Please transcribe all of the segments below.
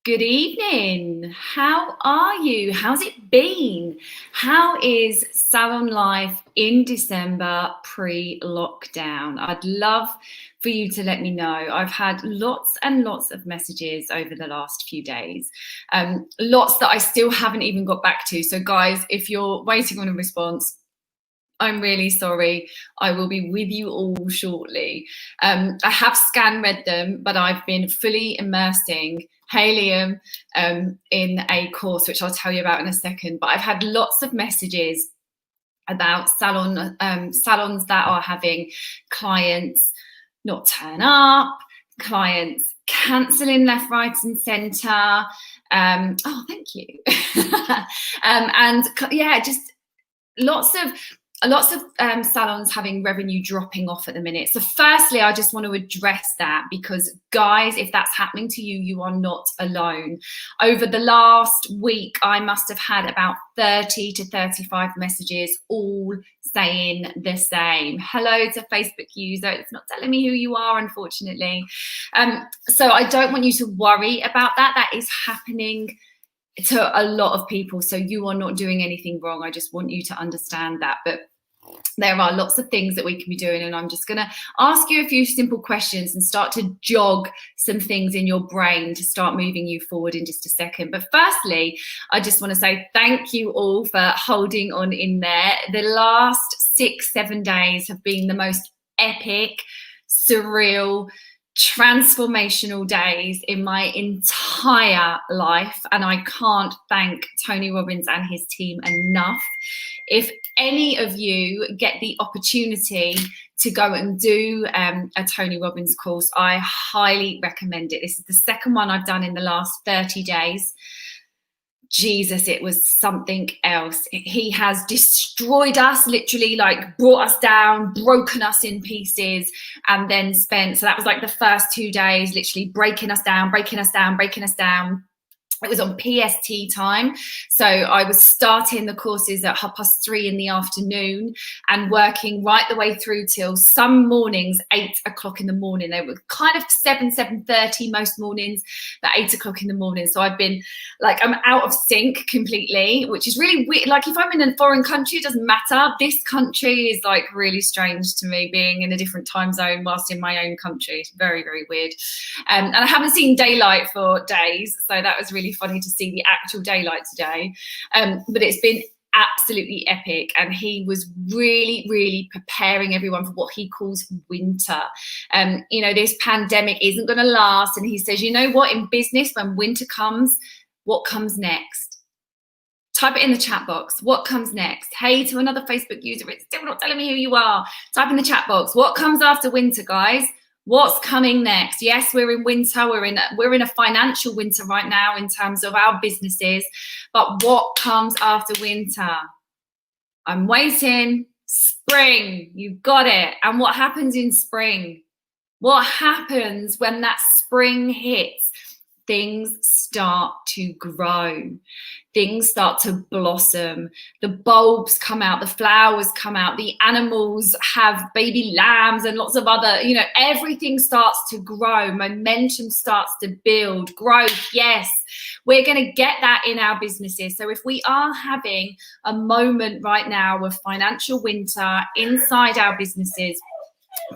Good evening. How are you? How's it been? How is salon life in December pre-lockdown? I'd love for you to let me know. I've had lots and lots of messages over the last few days, lots that I still haven't even got back to. So guys, if you're waiting on a response, I'm really sorry. I will be with you all shortly. I have read them, but I've been fully immersing Helium in a course, which I'll tell you about in a second. But I've had lots of messages about salons that are having clients not turn up, clients cancelling left, right, and centre. Oh, thank you. And yeah, just lots of salons having revenue dropping off at the minute. So firstly, I just want to address that because guys, if that's happening to you, you are not alone. Over the last week, I must have had about 30 to 35 messages all saying the same. Hello to Facebook user. It's not telling me who you are, unfortunately. So I don't want you to worry about that. That is happening to a lot of people, so you are not doing anything wrong. I just want you to understand that. But there are lots of things that we can be doing, and I'm just going to ask you a few simple questions and start to jog some things in your brain to start moving you forward in just a second. But firstly, I just want to say thank you all for holding on in there. The last 6-7 days have been the most epic, surreal, transformational days in my entire life, and I can't thank Tony Robbins and his team enough. If any of you get the opportunity to go and do a Tony Robbins course, I highly recommend it. This is the second one I've done in the last 30 days. Jesus, it was something else. He has destroyed us, literally, like brought us down, broken us in pieces, and then spent, so that was like the first 2 days, literally breaking us down, breaking us down, breaking us down. It was on PST time. So I was starting the courses at 3:30 in the afternoon and working right the way through till some mornings, 8 o'clock in the morning. They were kind of 7:30 most mornings, but 8 o'clock in the morning. So I've been like, I'm out of sync completely, which is really weird. Like if I'm in a foreign country, it doesn't matter. This country is like really strange to me, being in a different time zone whilst in my own country. It's very, very weird. And I haven't seen daylight for days. So that was really funny to see the actual daylight today, but it's been absolutely epic, and he was really preparing everyone for what he calls winter. You know, this pandemic isn't going to last, and he says, you know what, in business, when winter comes, what comes next? Type it in the chat box. What comes next? Hey to another Facebook user, it's still not telling me who you are. Type in the chat box. What comes after winter, guys? What's coming next? Yes, we're in winter. We're in a financial winter right now in terms of our businesses. But what comes after winter? I'm waiting. Spring. You've got it. And what happens in spring? What happens when that spring hits? Things start to grow. Things start to blossom. The bulbs come out, the flowers come out, the animals have baby lambs and lots of other, you know, everything starts to grow. Momentum starts to build. Growth, yes. We're going to get that in our businesses. So if we are having a moment right now of financial winter inside our businesses,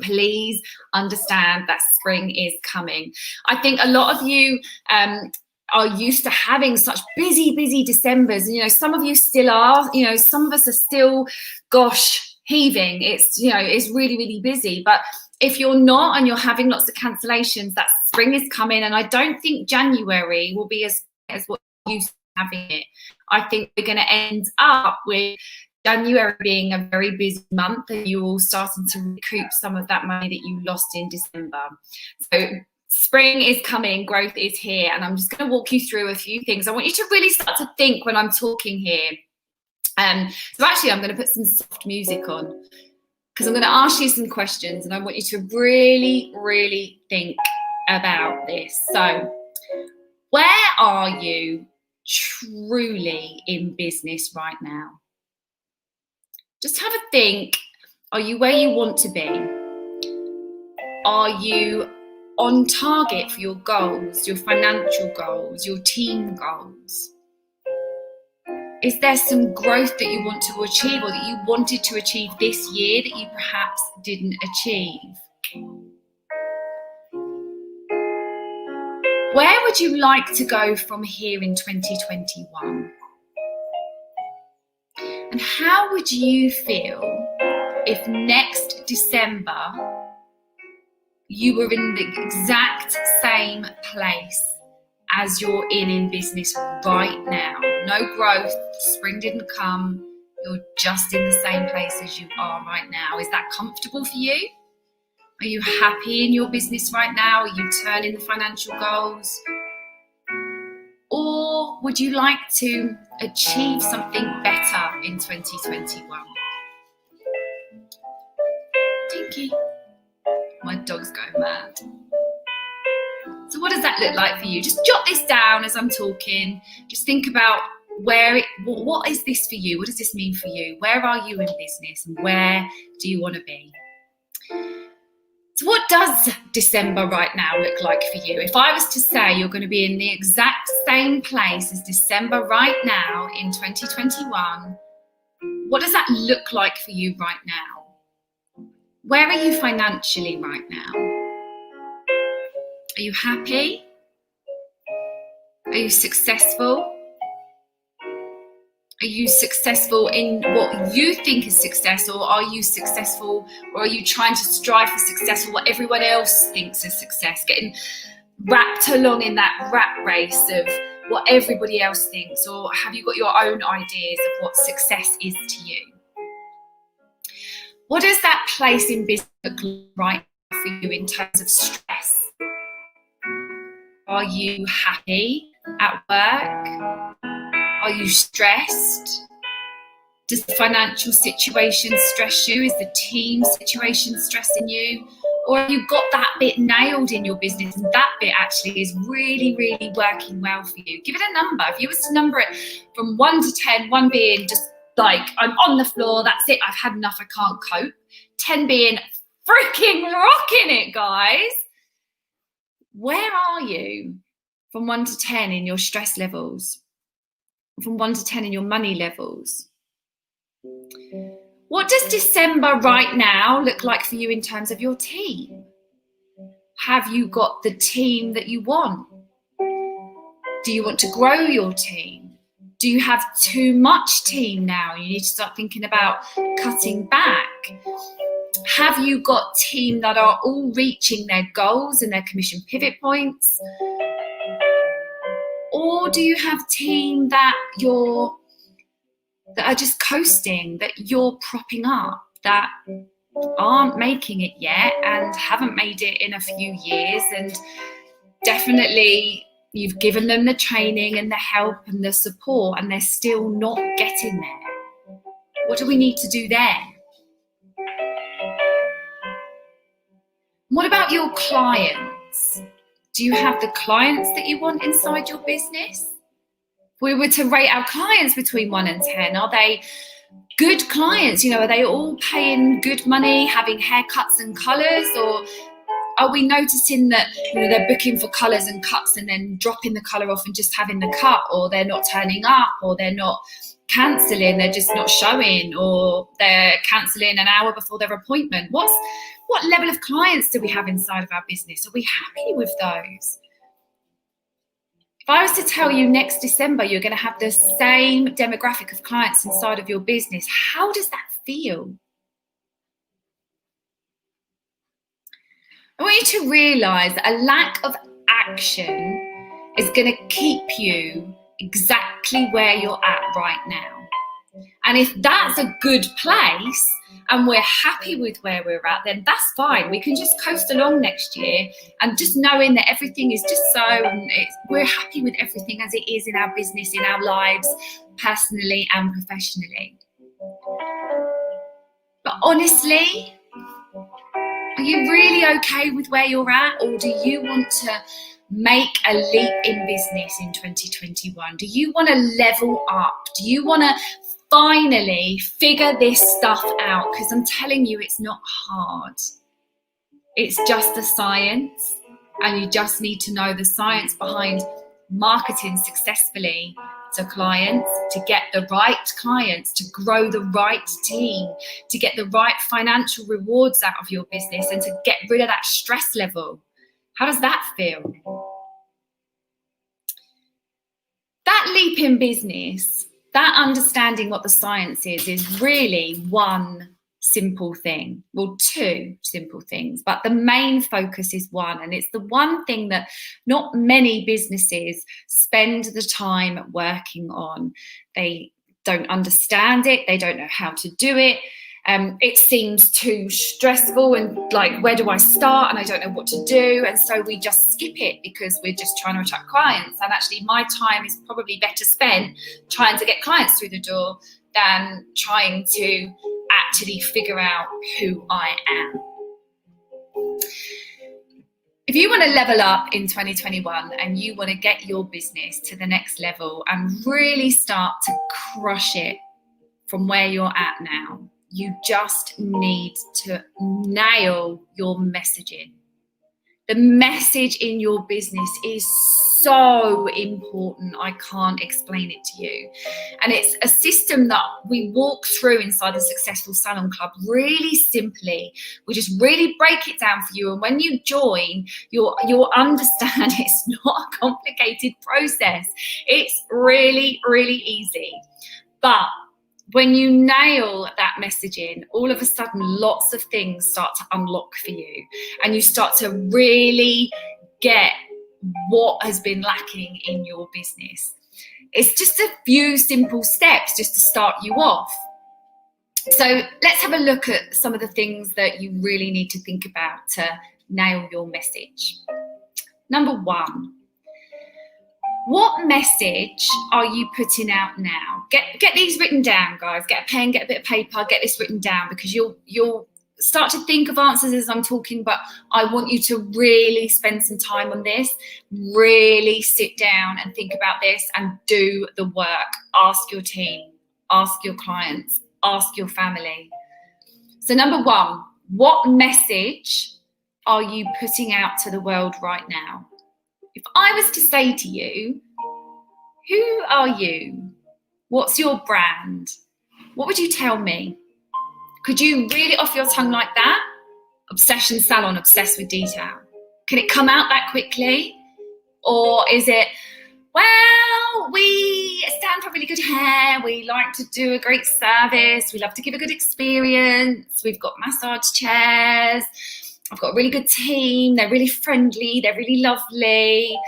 please understand that spring is coming. I think a lot of you are used to having such busy Decembers. And, you know, some of you still are, you know, some of us are still, gosh, heaving. It's, you know, it's really busy. But if you're not and you're having lots of cancellations, that spring is coming. And I don't think January will be as what you used to having it. I think we're going to end up with January being a very busy month, and you all starting to recoup some of that money that you lost in December. So spring is coming, growth is here, and I'm just going to walk you through a few things. I want you to really start to think when I'm talking here. So actually, I'm going to put some soft music on because I'm going to ask you some questions, and I want you to really think about this. So, where are you truly in business right now? Just have a think. Are you where you want to be? Are you on target for your goals, your financial goals, your team goals? Is there some growth that you want to achieve or that you wanted to achieve this year that you perhaps didn't achieve? Where would you like to go from here in 2021? And how would you feel if next December you were in the exact same place as you're in business right now? No growth, spring didn't come, you're just in the same place as you are right now. Is that comfortable for you? Are you happy in your business right now? Are you turning the financial goals? Or would you like to achieve something better in 2021? Thank you. My dog's going mad. So what does that look like for you? Just jot this down as I'm talking. Just think about what is this for you? What does this mean for you? Where are you in business and where do you want to be? So what does December right now look like for you? If I was to say you're going to be in the exact same place as December right now in 2021, what does that look like for you right now? Where are you financially right now? Are you happy? Are you successful? Are you successful in what you think is success, or are you successful, or are you trying to strive for success for what everyone else thinks is success, getting wrapped along in that rat race of what everybody else thinks, or have you got your own ideas of what success is to you? What does that place in business look like for you in terms of stress? Are you happy at work? Are you stressed? Does the financial situation stress you? Is the team situation stressing you? Or have you got that bit nailed in your business and that bit actually is really, really working well for you? Give it a number. If you was to number it from 1 to 10, 1 being just like, I'm on the floor, that's it, I've had enough, I can't cope. 10 being freaking rocking it, guys. Where are you from 1 to 10 in your stress levels? From 1 to 10 in your money levels? What does December right now look like for you in terms of your team? Have you got the team that you want? Do you want to grow your team? Do you have too much team now? You need to start thinking about cutting back. Have you got team that are all reaching their goals and their commission pivot points? Or do you have team that are just coasting, that you're propping up, that aren't making it yet and haven't made it in a few years, and definitely you've given them the training and the help and the support and they're still not getting there? What do we need to do there? What about your clients? Do you have the clients that you want inside your business? If we were to rate our clients between 1 and 10, are they good clients? Are they all paying good money, having haircuts and colours? Or are we noticing that they're booking for colours and cuts and then dropping the colour off and just having the cut, or they're not turning up, or they're not cancelling, they're just not showing, or they're cancelling an hour before their appointment? What level of clients do we have inside of our business? Are we happy with those? If I was to tell you next December you're going to have the same demographic of clients inside of your business, how does that feel? I want you to realise that a lack of action is going to keep you exactly where you're at right now. And if that's a good place and we're happy with where we're at, then that's fine. We can just coast along next year and just knowing that everything is just so, and we're happy with everything as it is in our business, in our lives, personally and professionally. But honestly, are you really okay with where you're at, or do you want to make a leap in business in 2021? Do you want to level up? Do you want to finally figure this stuff out? Because I'm telling you, it's not hard. It's just a science. and you just need to know the science behind marketing successfully to clients, to get the right clients, to grow the right team, to get the right financial rewards out of your business, and to get rid of that stress level. How does that feel? That leap in business, that understanding what the science is really one simple thing. Well, two simple things, but the main focus is one. And it's the one thing that not many businesses spend the time working on. They don't understand it. They don't know how to do it. It seems too stressful and like, where do I start? And I don't know what to do. And so we just skip it because we're just trying to attract clients. And actually my time is probably better spent trying to get clients through the door than trying to actually figure out who I am. If you want to level up in 2021 and you want to get your business to the next level and really start to crush it from where you're at now, you just need to nail your messaging. The message in your business is so important. I can't explain it to you. And it's a system that we walk through inside the Successful Salon Club really simply. We just really break it down for you. And when you join, you'll understand it's not a complicated process. It's really, really easy. But when you nail that messaging, all of a sudden, lots of things start to unlock for you, and you start to really get what has been lacking in your business. It's just a few simple steps just to start you off. So let's have a look at some of the things that you really need to think about to nail your message. Number one, what message are you putting out now? Get these written down, guys. Get a pen, get a bit of paper, get this written down, because you'll start to think of answers as I'm talking, but I want you to really spend some time on this. Really sit down and think about this and do the work. Ask your team, ask your clients, ask your family. So number one, what message are you putting out to the world right now? If I was to say to you, who are you? What's your brand? What would you tell me? Could you read it off your tongue like that? Obsession Salon, obsessed with detail. Can it come out that quickly? Or is it, well, we stand for really good hair. We like to do a great service. We love to give a good experience. We've got massage chairs. I've got a really good team. They're really friendly. They're really lovely.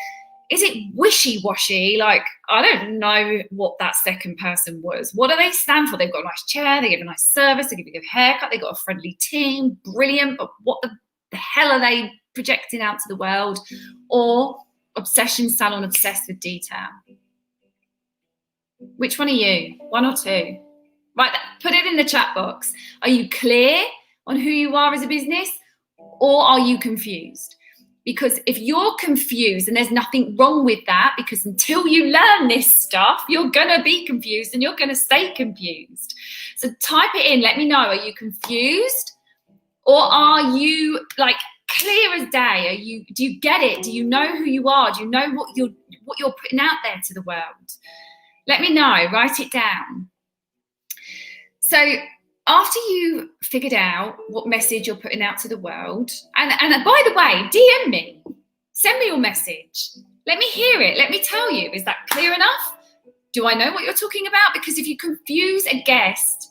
Is it wishy-washy? Like, I don't know what that second person was. What do they stand for? They've got a nice chair. They give a nice service. They give a good haircut. They've got a friendly team. Brilliant. But what the hell are they projecting out to the world? Or Obsession Salon, obsessed with detail? Which one are you? One or two? Right, put it in the chat box. Are you clear on who you are as a business? Or are you confused? Because if you're confused, and there's nothing wrong with that, because until you learn this stuff, you're going to be confused and you're going to stay confused. So type it in. Let me know. Are you confused? Or are you like clear as day? Do you get it? Do you know who you are? Do you know what you're putting out there to the world? Let me know. Write it down. So after you figured out what message you're putting out to the world, and by the way, DM me, send me your message. Let me hear it. Let me tell you, is that clear enough? Do I know what you're talking about? Because if you confuse a guest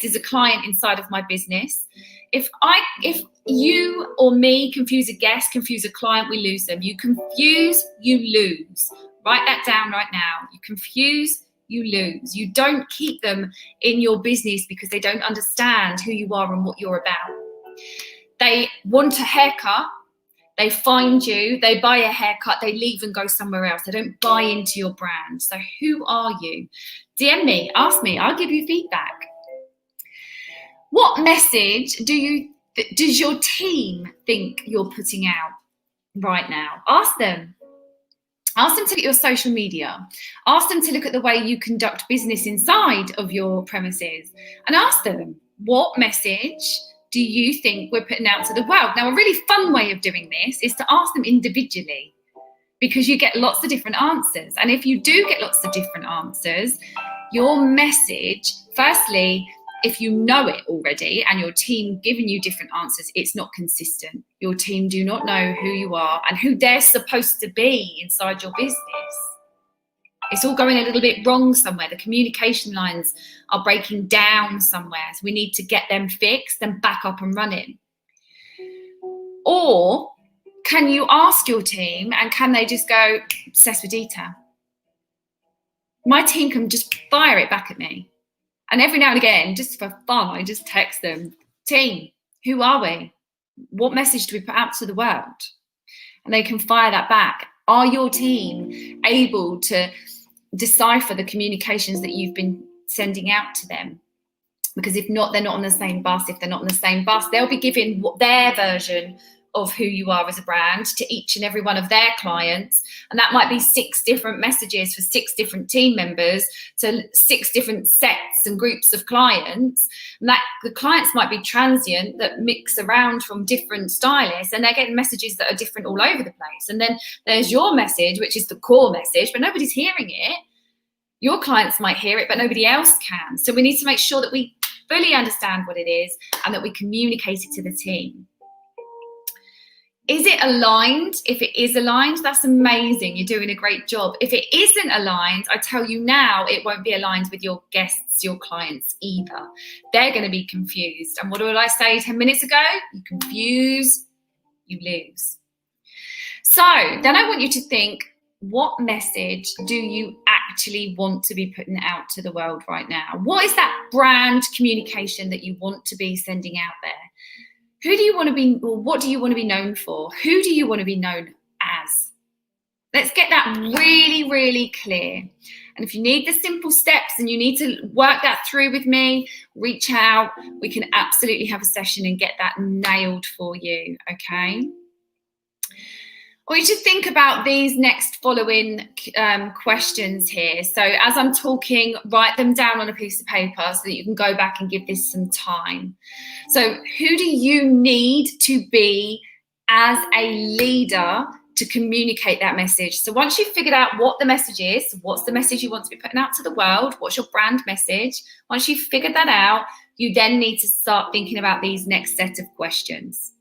is a client inside of my business. If you or me confuse a guest, confuse a client, we lose them. You confuse, you lose. Write that down right now. You confuse, you lose. You don't keep them in your business because they don't understand who you are and what you're about. They want a haircut, they find you, they buy a haircut, they leave and go somewhere else. They don't buy into your brand. So who are you? DM me, ask me, I'll give you feedback. What message does your team think you're putting out right now? Ask them. Ask them to look at your social media. Ask them to look at the way you conduct business inside of your premises. And ask them, what message do you think we're putting out to the world? Now, a really fun way of doing this is to ask them individually, because you get lots of different answers. And if you do get lots of different answers, your message, firstly, if you know it already and your team giving you different answers, it's not consistent. Your team do not know who you are and who they're supposed to be inside your business. It's all going a little bit wrong somewhere. The communication lines are breaking down somewhere. So we need to get them fixed and back up and running. Or can you ask your team and can they just go, obsessed with detail? My team can just fire it back at me. And every now and again, just for fun, I just text them, team, who are we? What message do we put out to the world? And they can fire that back. Are your team able to decipher the communications that you've been sending out to them? Because if not, they're not on the same bus. If they're not on the same bus, they'll be giving their version of who you are as a brand to each and every one of their clients. And that might be 6 different messages for 6 different team members to 6 different sets and groups of clients. And that the clients might be transient, that mix around from different stylists, and they're getting messages that are different all over the place. And then there's your message, which is the core message, but nobody's hearing it. Your clients might hear it, but nobody else can. So we need to make sure that we fully understand what it is and that we communicate it to the team. Is it aligned? If it is aligned, that's amazing. You're doing a great job. If it isn't aligned, I tell you now, it won't be aligned with your guests, your clients either. They're going to be confused. And what did I say 10 minutes ago? You confuse, you lose. So then I want you to think, what message do you actually want to be putting out to the world right now? What is that brand communication that you want to be sending out there? Who do you want to be, or what do you want to be known for? Who do you want to be known as? Let's get that really, really clear. And if you need the simple steps and you need to work that through with me, reach out. We can absolutely have a session and get that nailed for you, okay? I want you to think about these next following questions here. So as I'm talking, write them down on a piece of paper so that you can go back and give this some time. So who do you need to be as a leader to communicate that message? So once you've figured out what the message is, what's the message you want to be putting out to the world, what's your brand message? Once you've figured that out, you then need to start thinking about these next set of questions.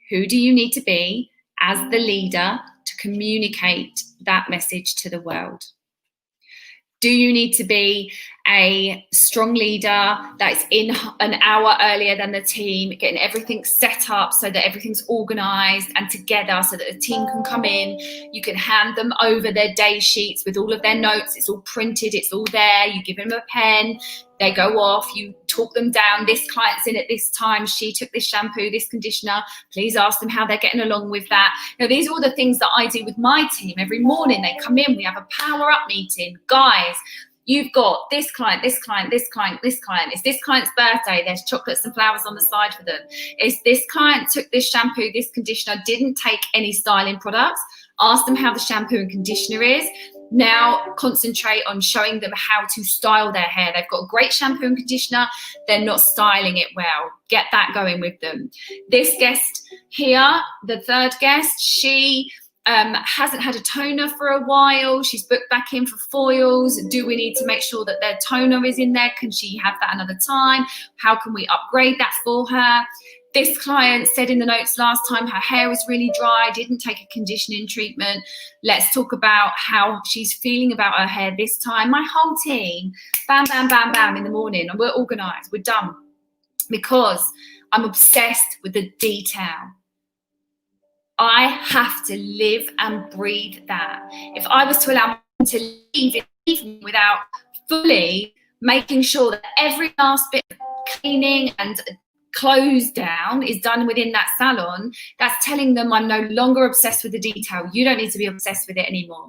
Who do you need to be as the leader to communicate that message to the world? Do you need to be a strong leader that's in an hour earlier than the team, getting everything set up so that everything's organized and together so that the team can come in? You can hand them over their day sheets with all of their notes. It's all printed, it's all there. You give them a pen, they go off, you talk them down. This client's in at this time, she took this shampoo, this conditioner. Please ask them how they're getting along with that. Now, these are all the things that I do with my team. Every morning they come in, we have a power up meeting. Guys, you've got this client, this client, this client, this client. It's this client's birthday. There's chocolates and flowers on the side for them. It's this client took this shampoo, this conditioner, didn't take any styling products. Ask them how the shampoo and conditioner is. Now concentrate on showing them how to style their hair. They've got a great shampoo and conditioner. They're not styling it well. Get that going with them. This guest here, the third guest, she hasn't had a toner for a while. She's booked back in for foils. Do we need to make sure that their toner is in there? Can she have that another time? How can we upgrade that for her? This client said in the notes last time her hair was really dry, didn't take a conditioning treatment. Let's talk about how she's feeling about her hair this time. My whole team, bam, bam, bam, bam in the morning, and we're organized, we're done. Because I'm obsessed with the detail. I have to live and breathe that. If I was to allow them to leave it even without fully making sure that every last bit of cleaning and close down is done within that salon, that's telling them I'm no longer obsessed with the detail. You don't need to be obsessed with it anymore.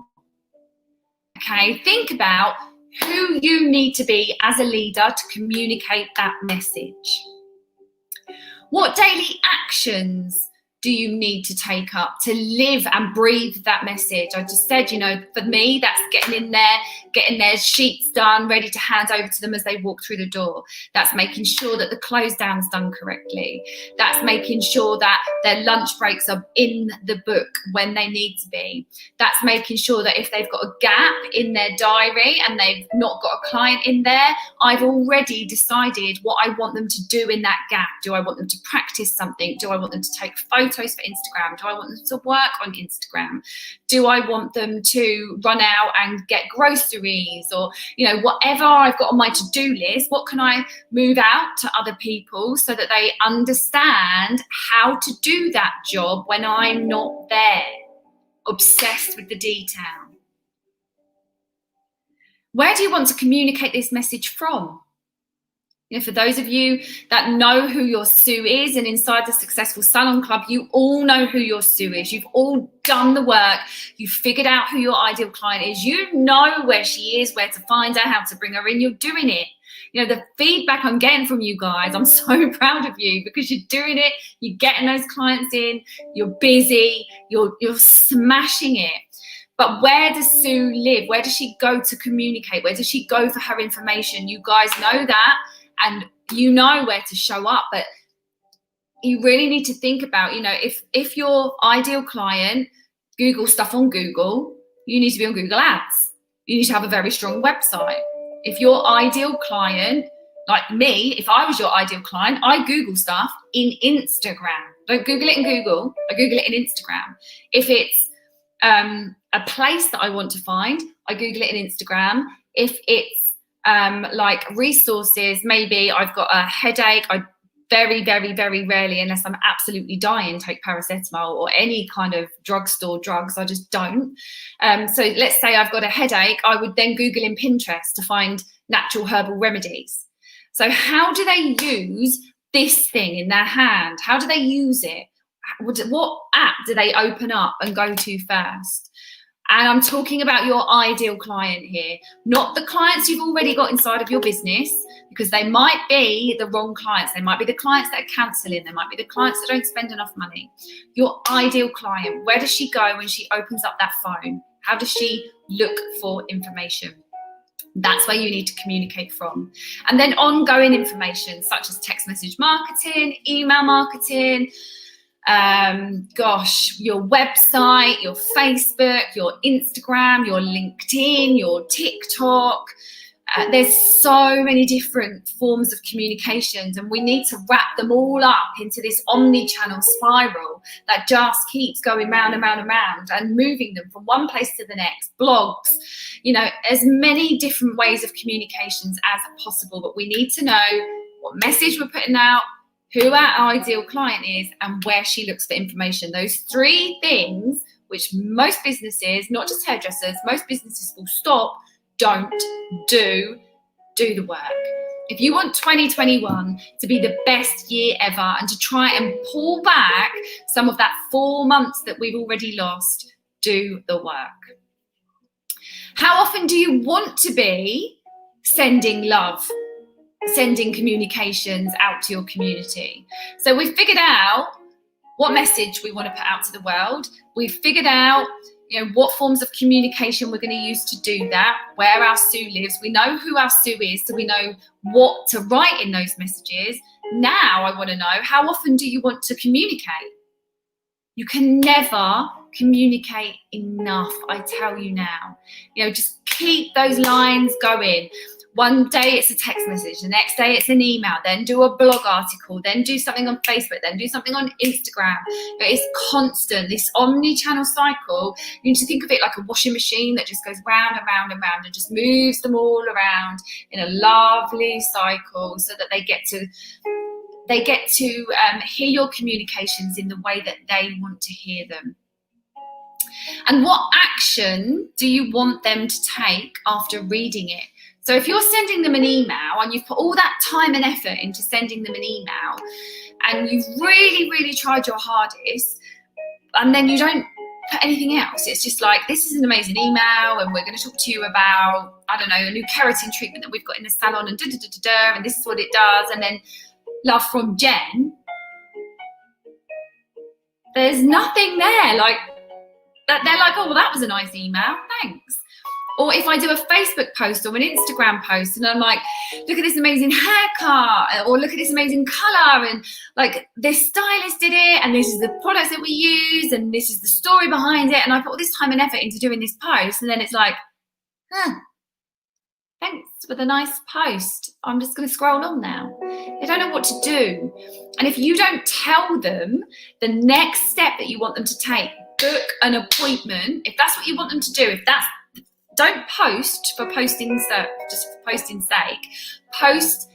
Okay, think about who you need to be as a leader to communicate that message. What daily actions do you need to take up to live and breathe that message? I just said, for me, that's getting in there, getting their sheets done, ready to hand over to them as they walk through the door. That's making sure that the close down's done correctly. That's making sure that their lunch breaks are in the book when they need to be. That's making sure that if they've got a gap in their diary and they've not got a client in there, I've already decided what I want them to do in that gap. Do I want them to practice something? Do I want them to take photos for Instagram? Do I want them to work on Instagram? Do I want them to run out and get groceries, or whatever I've got on my to-do list? What can I move out to other people so that they understand how to do that job when I'm not there? Obsessed with the detail. Where do you want to communicate this message from? For those of you that know who your Sue is, and inside the Successful Salon Club, you all know who your Sue is. You've all done the work. You've figured out who your ideal client is. You know where she is, where to find her, how to bring her in. You're doing it. The feedback I'm getting from you guys, I'm so proud of you, because you're doing it. You're getting those clients in. You're busy. You're smashing it. But where does Sue live? Where does she go to communicate? Where does she go for her information? You guys know that. And you know where to show up, but you really need to think about, if your ideal client Google stuff on Google, you need to be on Google Ads. You need to have a very strong website. If your ideal client, like me, if I was your ideal client, I Google stuff in Instagram. Don't Google it in Google. I Google it in Instagram. If it's a place that I want to find, I Google it in Instagram. If it's like resources, maybe I've got a headache, I very, very, very rarely, unless I'm absolutely dying, take paracetamol or any kind of drugstore drugs. I just don't. So let's say I've got a headache, I would then Google in Pinterest to find natural herbal remedies. So how do they use this thing in their hand? How do they use it? What app do they open up and go to first? And I'm talking about your ideal client here, not the clients you've already got inside of your business, because they might be the wrong clients. They might be the clients that are cancelling. They might be the clients that don't spend enough money. Your ideal client, where does she go when she opens up that phone? How does she look for information? That's where you need to communicate from. And then ongoing information, such as text message marketing, email marketing, your website, your Facebook, your Instagram, your LinkedIn, your TikTok. There's so many different forms of communications, and we need to wrap them all up into this omni-channel spiral that just keeps going round and round and round, and moving them from one place to the next. Blogs, as many different ways of communications as possible, but we need to know what message we're putting out, who our ideal client is, and where she looks for information. Those three things, which most businesses, not just hairdressers, most businesses will stop, don't do the work. If you want 2021 to be the best year ever, and to try and pull back some of that 4 months that we've already lost, do the work. How often do you want to be sending love, sending communications out to your community? So we've figured out what message we want to put out to the world. We've figured out what forms of communication we're going to use to do that, where our Sue lives. We know who our Sue is, so we know what to write in those messages. Now I want to know, how often do you want to communicate? You can never communicate enough, I tell you now. Just keep those lines going. One day it's a text message, the next day it's an email, then do a blog article, then do something on Facebook, then do something on Instagram. But it's constant, this omni-channel cycle. You need to think of it like a washing machine that just goes round and round and round and just moves them all around in a lovely cycle, so that they get to hear your communications in the way that they want to hear them. And what action do you want them to take after reading it? So if you're sending them an email and you've put all that time and effort into sending them an email, and you've really, really tried your hardest, and then you don't put anything else, it's just like, this is an amazing email, and we're going to talk to you about, I don't know, a new keratin treatment that we've got in the salon, and and this is what it does, and then love from Jen. There's nothing there. Like, that they're like, oh, well, that was a nice email, thanks. Or if I do a Facebook post or an Instagram post and I'm like, look at this amazing haircut, or look at this amazing color, and like this stylist did it, and this is the products that we use, and this is the story behind it, and I put all this time and effort into doing this post, and then it's like, thanks for the nice post. I'm just going to scroll on now. They don't know what to do. And if you don't tell them the next step that you want them to take, book an appointment, if that's what you want them to do, if that's, don't post for posting, just for posting's sake. Post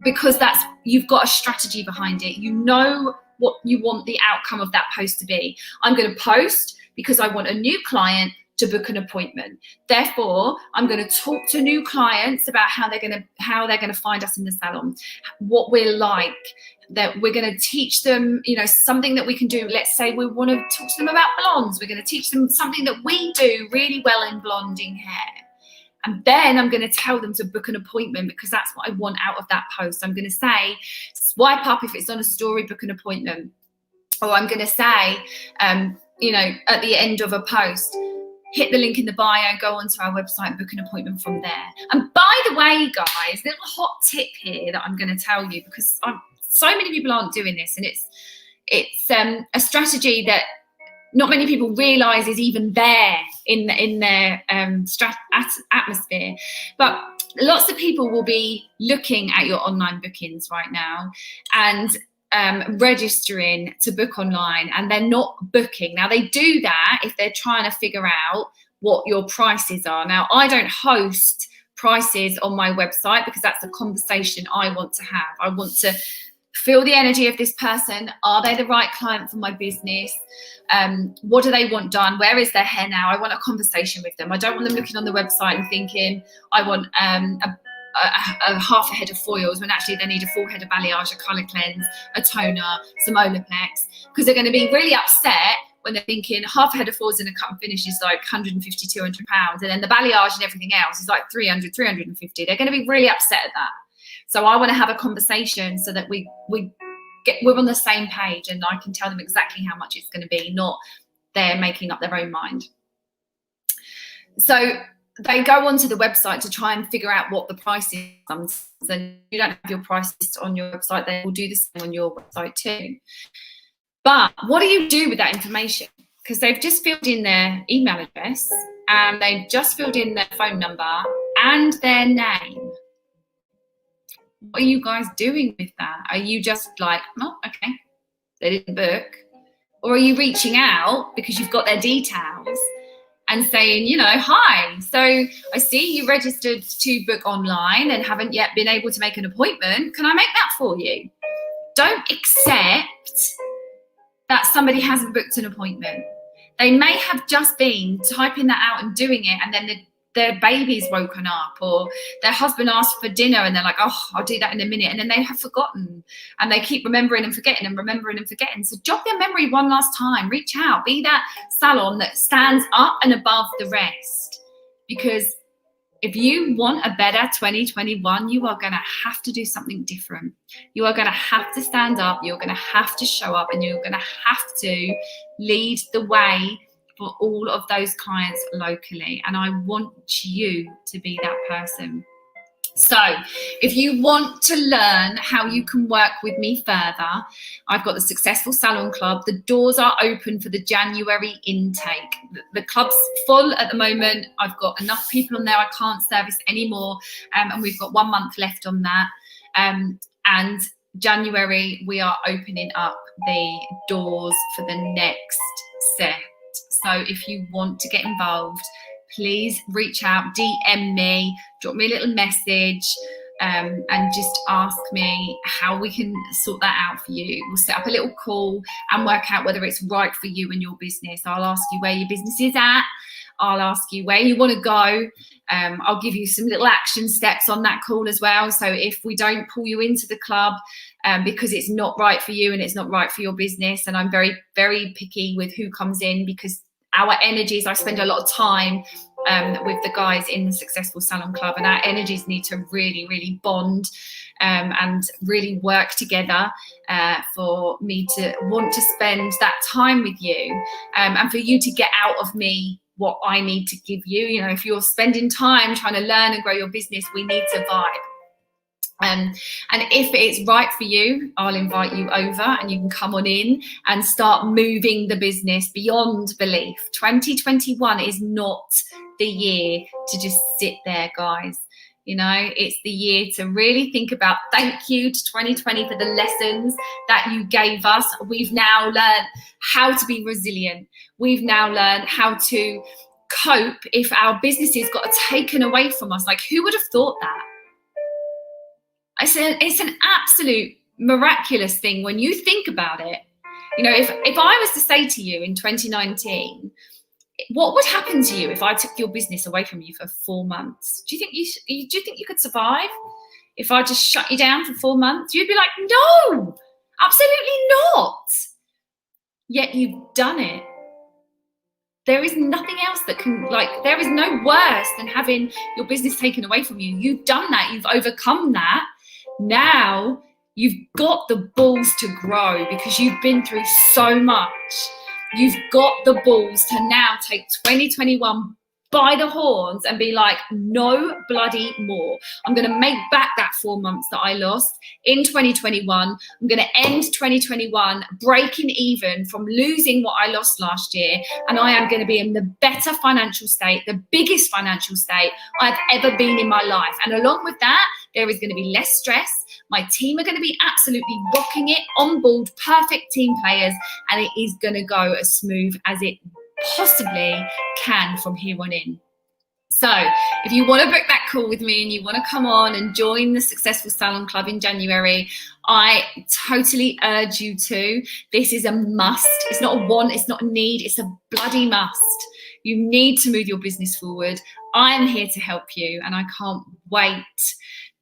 because that's, you've got a strategy behind it. You know what you want the outcome of that post to be. I'm going to post because I want a new client to book an appointment. Therefore, I'm going to talk to new clients about how they're going to find us in the salon, what we're like, that we're going to teach them, you know, something that we can do. Let's say we want to talk to them about blondes. We're going to teach them something that we do really well in blonding hair. And then I'm going to tell them to book an appointment because that's what I want out of that post. I'm going to say, swipe up if it's on a story, book an appointment. Or I'm going to say, you know, at the end of a post, hit the link in the bio, go onto our website and book an appointment from there. And by the way, guys, little hot tip here that I'm going to tell you, because so many people aren't doing this, and it's a strategy that not many people realise is even there in their atmosphere. But lots of people will be looking at your online bookings right now and registering to book online, and they're not booking. Now, they do that if they're trying to figure out what your prices are. Now, I don't host prices on my website because that's a conversation I want to have. I want to feel the energy of this person. Are they the right client for my business? What do they want done? Where is their hair now? I want a conversation with them. I don't want them looking on the website and thinking, I want a half a head of foils, when actually they need a full head of balayage, a colour cleanse, a toner, some Olaplex, because they're going to be really upset when they're thinking half a head of foils and a cut and finish is like 150, 200 pounds, and then the balayage and everything else is like 300, 350. They're going to be really upset at that. So I want to have a conversation so that we're on the same page, and I can tell them exactly how much it's going to be, not they're making up their own mind. So they go onto the website to try and figure out what the price is. And you don't have your prices on your website, they will do the same on your website too. But what do you do with that information? Because they've just filled in their email address, and they've just filled in their phone number and their name. What are you guys doing with that? Are you just like, oh, okay, they didn't book? Or are you reaching out because you've got their details and saying, you know, hi, so I see you registered to book online and haven't yet been able to make an appointment. Can I make that for you? Don't accept that somebody hasn't booked an appointment. They may have just been typing that out and doing it, and then their baby's woken up, or their husband asked for dinner and they're like, oh, I'll do that in a minute. And then they have forgotten, and they keep remembering and forgetting and remembering and forgetting. So jog their memory one last time, reach out, be that salon that stands up and above the rest. Because if you want a better 2021, you are going to have to do something different. You are going to have to stand up, you're going to have to show up, and you're going to have to lead the way for all of those clients locally. And I want you to be that person. So if you want to learn how you can work with me further, I've got the Successful Salon Club. The doors are open for the January intake. The club's full at the moment. I've got enough people on there. I can't service anymore. And we've got 1 month left on that. And January, we are opening up the doors for the next set. So if you want to get involved, please reach out, DM me, drop me a little message, and just ask me how we can sort that out for you. We'll set up a little call and work out whether it's right for you and your business. I'll ask you where your business is at. I'll ask you where you want to go. I'll give you some little action steps on that call as well. So if we don't pull you into the club because it's not right for you and it's not right for your business, and I'm very, very picky with who comes in, because our energies, I spend a lot of time with the guys in the Successful Salon Club, and our energies need to really, really bond and really work together for me to want to spend that time with you, and for you to get out of me what I need to give you. You know, if you're spending time trying to learn and grow your business, we need to vibe. And if it's right for you, I'll invite you over and you can come on in and start moving the business beyond belief. 2021 is not the year to just sit there, guys. You know, it's the year to really think about, thank you to 2020 for the lessons that you gave us. We've now learned how to be resilient. We've now learned how to cope if our businesses got taken away from us. Like, who would have thought that? It's an absolute miraculous thing when you think about it. You know, if I was to say to you in 2019, what would happen to you if I took your business away from you for 4 months? Do you think you could survive if I just shut you down for 4 months? You'd be like, no, absolutely not. Yet you've done it. There is nothing else that can, like, there is no worse than having your business taken away from you. You've done that. You've overcome that. Now you've got the balls to grow because you've been through so much. You've got the balls to now take 2021 by the horns and be like, no bloody more. I'm going to make back that 4 months that I lost in 2021. I'm going to end 2021 breaking even from losing what I lost last year. And I am going to be in the better financial state, the biggest financial state I've ever been in my life. And along with that, there is going to be less stress. My team are going to be absolutely rocking it, on board, perfect team players, and it is going to go as smooth as it possibly can from here on in. So if you want to book that call with me and you want to come on and join the Successful Salon Club in January, I totally urge you to. This is a must. It's not a want, it's not a need, it's a bloody must. You need to move your business forward. I am here to help you, and I can't wait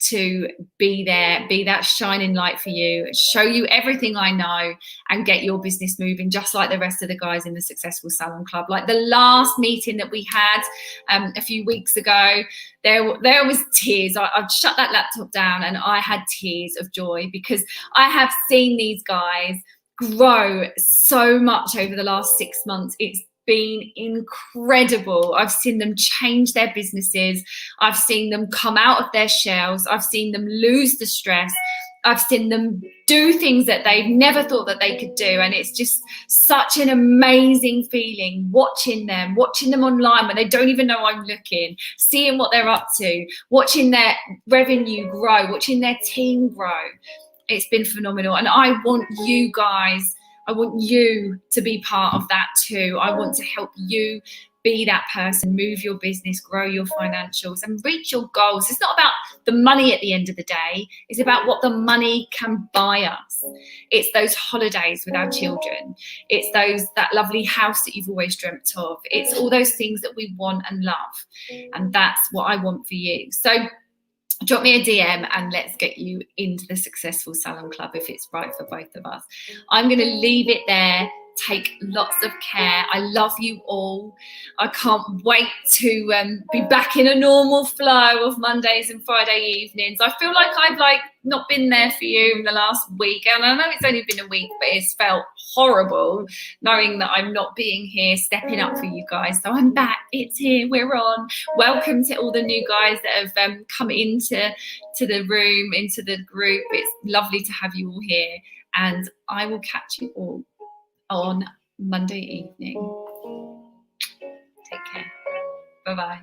to be there, be that shining light for you, show you everything I know, and get your business moving just like the rest of the guys in the Successful Salon Club. Like the last meeting that we had a few weeks ago, there was tears. I'd shut that laptop down and I had tears of joy because I have seen these guys grow so much over the last 6 months. It's been incredible. I've seen them change their businesses. I've seen them come out of their shells. I've seen them lose the stress. I've seen them do things that they've never thought that they could do. And it's just such an amazing feeling watching them online when they don't even know I'm looking, seeing what they're up to, watching their revenue grow, watching their team grow. It's been phenomenal. And I want you guys, I want you to be part of that too. I want to help you be that person, move your business, grow your financials and reach your goals. It's not about the money at the end of the day. It's about what the money can buy us. It's those holidays with our children. It's that lovely house that you've always dreamt of. It's all those things that we want and love. And that's what I want for you. So drop me a DM and let's get you into the Successful Salon Club if it's right for both of us. I'm going to leave it there. Take lots of care. I love you all. I can't wait to be back in a normal flow of Mondays and Friday evenings. I feel like I've not been there for you in the last week. And I know it's only been a week, but it's felt horrible knowing that I'm not being here, stepping up for you guys. So I'm back. It's here. We're on. Welcome to all the new guys that have come into the room, into the group. It's lovely to have you all here. And I will catch you all on Monday evening. Take care. Bye-bye.